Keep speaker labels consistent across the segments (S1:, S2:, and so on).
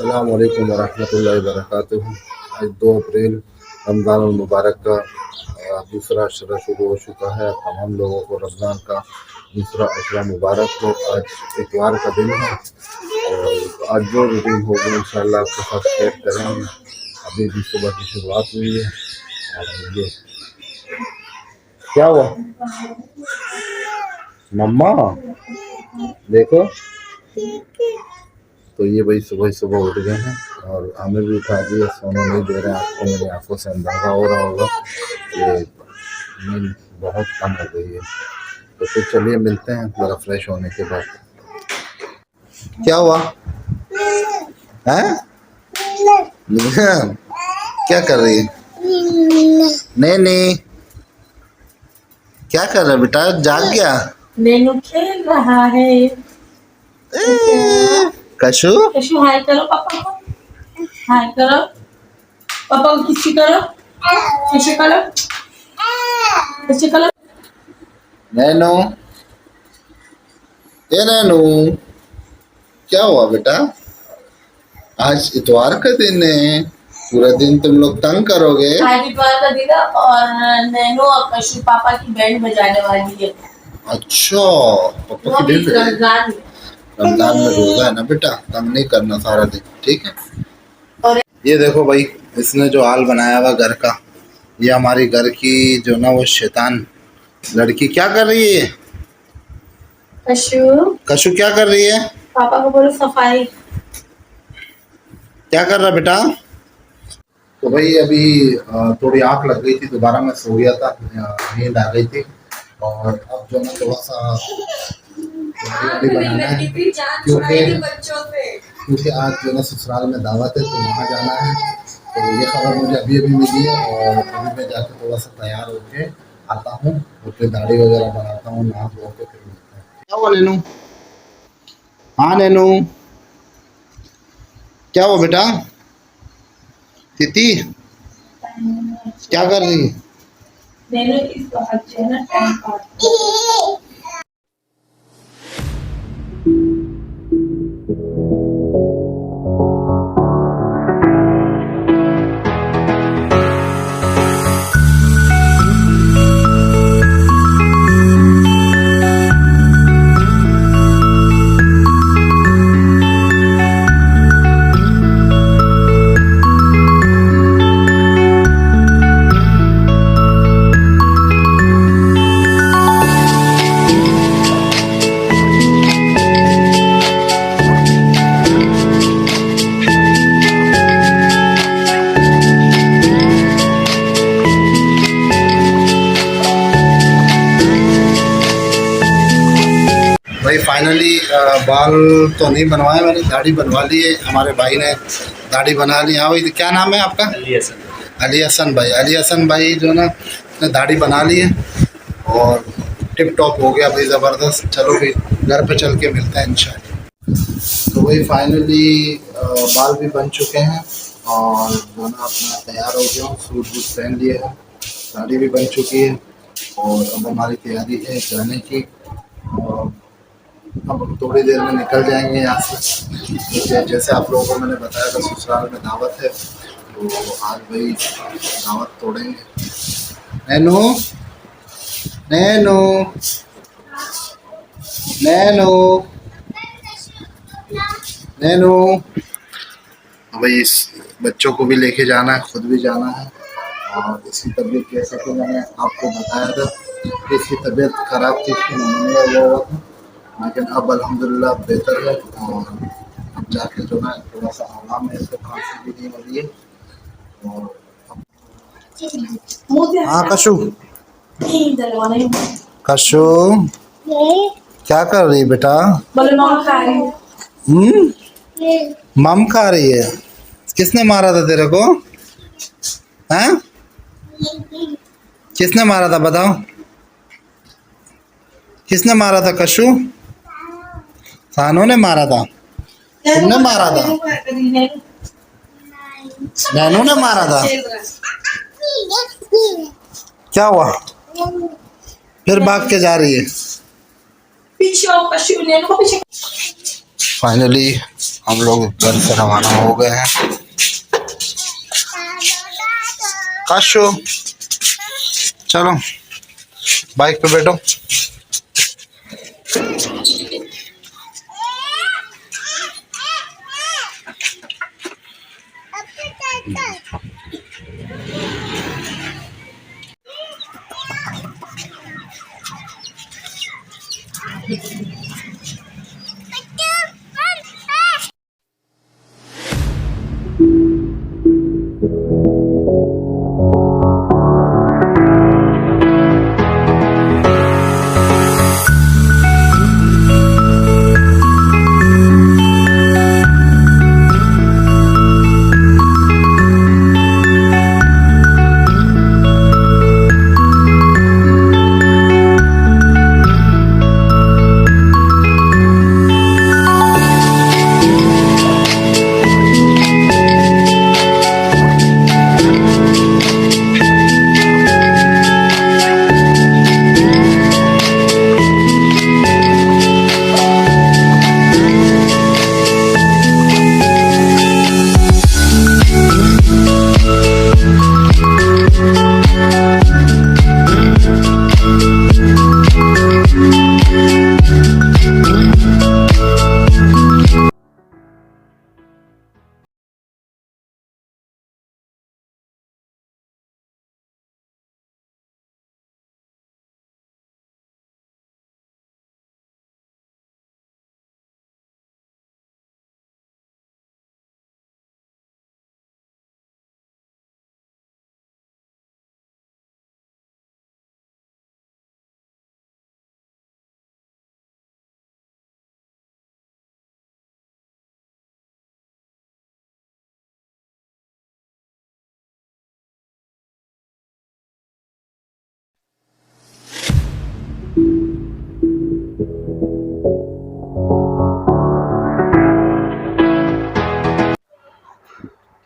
S1: अस्सलाम वालेकुम वरहमतुल्लाहि वबरकातुहू। आज 2 अप्रैल रमज़ान मुबारक का दूसरा अशरा शुरू हो चुका है। तमाम लोगों को रमज़ान का दूसरा अशरा मुबारक हो। आज इतवार का दिन है और आज जो रूटीन होगी इंशाअल्लाह आपके साथ शेयर करेंगे। अभी भी सुबह की शुरुआत हुई है और ये क्या हुआ मम्मा देखो। तो ये भाई सुबह सुबह उठ गए हैं और हमें भी उठा दिया, सोना नहीं दे रहे हैं। आपको मेरी आंखों से अंदाजा हो रहा होगा कि नींद बहुत कम हो गई है। तो फिर चलिए मिलते हैं ज़रा फ्रेश होने के बाद। क्या हुआ है? क्या कर रही है? नहीं नहीं, क्या कर रहा है बेटा? जाग गया?
S2: नेनू खेल रहा है।
S1: कशु
S2: कशु हाय करो पापा को, हाय करो पापा को, किसी करो, किसी करो, किसी करो।
S1: नैनो, ये नैनो, क्या हुआ बेटा? आज इतवार का दिन है, पूरा दिन तुम लोग तंग करोगे।
S2: आज इतवार का दिन है और नैनो और कशु पापा की बैंड बजाने वाली है।
S1: अच्छा, पापा की बैंड
S2: रमजान
S1: रमजान में रोजा है ना बेटा, तंग नहीं करना सारा दिन, ठीक है।
S2: और
S1: ये देखो भाई, इसने जो हाल बनाया हुआ घर का, ये हमारी घर की जो ना वो शैतान लड़की क्या कर रही है? कशु क्या कर रही है?
S2: पापा को बोलो सफाई।
S1: क्या कर रहा बेटा? तो भाई अभी थोड़ी आँख लग गई थी, दोबारा मैं सो गया था, नींद आ गई थी और अब जो ना थोड़ा सा बनाना है क्योंकि आज जो ना ससुराल में दावत है तो वहाँ जाना है। तो ये खबर मुझे अभी अभी मिली है और अभी मैं जाकर थोड़ा सा तैयार होके आता हूँ और फिर दाढ़ी वगैरह बनाता हूँ, नहा धो के फिर मिलता हूँ। क्या हुआ नैनू? हाँ नैनू, क्या हुआ बेटा? तिती क्या कर रही है? भाई फाइनली बाल तो नहीं बनवाए मैंने, दाढ़ी बनवा ली है। हमारे भाई ने दाढ़ी बना ली। हाँ भाई, क्या नाम है आपका? अली हसन भाई। अली हसन भाई जो ना ने दाढ़ी बना ली है और टिप टॉप हो गया भाई, ज़बरदस्त। चलो भाई घर पे चल के मिलते हैं इंशाल्लाह। तो भाई फाइनली बाल भी बन चुके हैं और जो ना अपना तैयार हो गया हूँ, सूट बूट पहन लिए हैं, दाढ़ी भी बन चुकी है और अब हमारी तैयारी है जाने की। और अब थोड़ी देर में निकल जाएंगे यहाँ से। जैसे आप लोगों को मैंने बताया था ससुराल में दावत है, तो आज भाई दावत तोड़ेंगे। Nano, nano, nano, nano. भाई इस बच्चों को भी लेके जाना है, खुद भी जाना है। और इसकी तबीयत कैसे कि मैंने आपको बताया था कि इसकी तबीयत ख़राब थी, इसकी निमोनिया हुआ था, लेकिन अब अल्हम्दुलिल्लाह बेहतर है और अब जाके जो है थोड़ा सा आराम है, इसको खांसी भी नहीं हो रही है। और हाँ कशु, कशु क्या कर रही है बेटा? मम खा रही है। किसने मारा था तेरे को? हैं? किसने मारा था बताओ? किसने मारा था कशु? सानू ने मारा था? तुमने मारा था? नैनू ने मारा था? क्या हुआ? फिर भाग के जा रही है। फाइनली हम लोग घर से रवाना हो गए हैं। काशो चलो बाइक पे बैठो।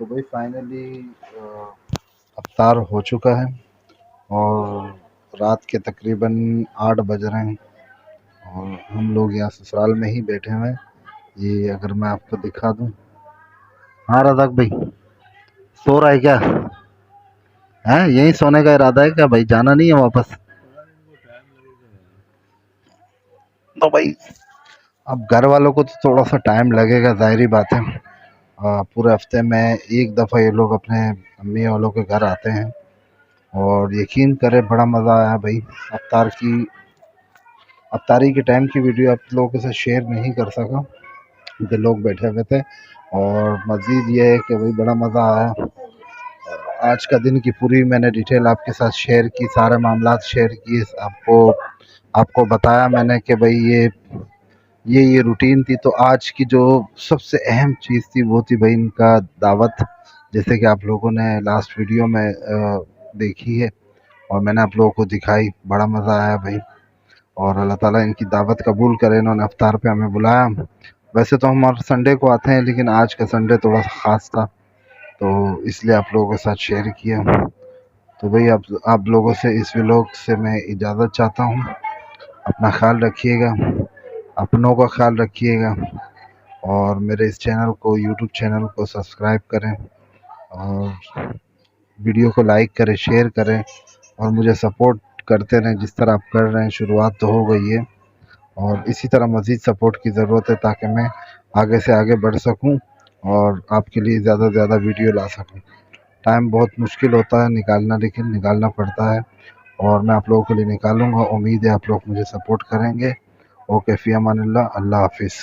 S1: तो भाई फाइनली अफ्तार हो चुका है और रात के तकरीबन 8 बज रहे हैं और हम लोग यहाँ ससुराल में ही बैठे हुए हैं। ये अगर मैं आपको दिखा दूँ, हाँ रज़ाक भाई सो रहा है क्या? है यहीं सोने का इरादा है क्या भाई? जाना नहीं है वापस? तो भाई अब घर वालों को तो थोड़ा सा टाइम लगेगा, ज़ाहिरी बात है। पूरे हफ्ते में एक दफ़ा ये लोग अपने अम्मी वालों के घर आते हैं और यकीन करें बड़ा मज़ा आया भाई। अफ्तारी के टाइम की वीडियो आप लोगों के साथ शेयर नहीं कर सका क्योंकि लोग बैठे हुए थे, और मज़ीद ये है कि भाई बड़ा मज़ा आया। आज का दिन की पूरी मैंने डिटेल आपके साथ शेयर की, सारे मामलात शेयर किए, आपको बताया मैंने कि भाई ये रूटीन थी। तो आज की जो सबसे अहम चीज़ थी वो थी भाई इनका दावत, जैसे कि आप लोगों ने लास्ट वीडियो में देखी है और मैंने आप लोगों को दिखाई। बड़ा मज़ा आया भाई और अल्लाह ताला इनकी दावत कबूल करे, इन्होंने अफ्तार पे हमें बुलाया। वैसे तो हम हर संडे को आते हैं लेकिन आज का संडे थोड़ा सा ख़ास था तो इसलिए आप लोगों के साथ शेयर किया। तो भाई आप लोगों से इस व्लॉग से मैं इजाज़त चाहता हूँ। अपना ख्याल रखिएगा, अपनों का ख्याल रखिएगा और मेरे इस चैनल को, यूट्यूब चैनल को सब्सक्राइब करें और वीडियो को लाइक करें, शेयर करें और मुझे सपोर्ट करते रहें जिस तरह आप कर रहे हैं। शुरुआत तो हो गई है और इसी तरह मज़ीद सपोर्ट की ज़रूरत है ताकि मैं आगे से आगे बढ़ सकूं और आपके लिए ज़्यादा से ज़्यादा वीडियो ला सकूं। टाइम बहुत मुश्किल होता है निकालना, लेकिन निकालना पड़ता है और मैं आप लोगों के लिए निकालूंगा। उम्मीद है आप लोग मुझे सपोर्ट करेंगे। ओके, फ़ी अमानिल्लाह, अल्लाह हाफिज़।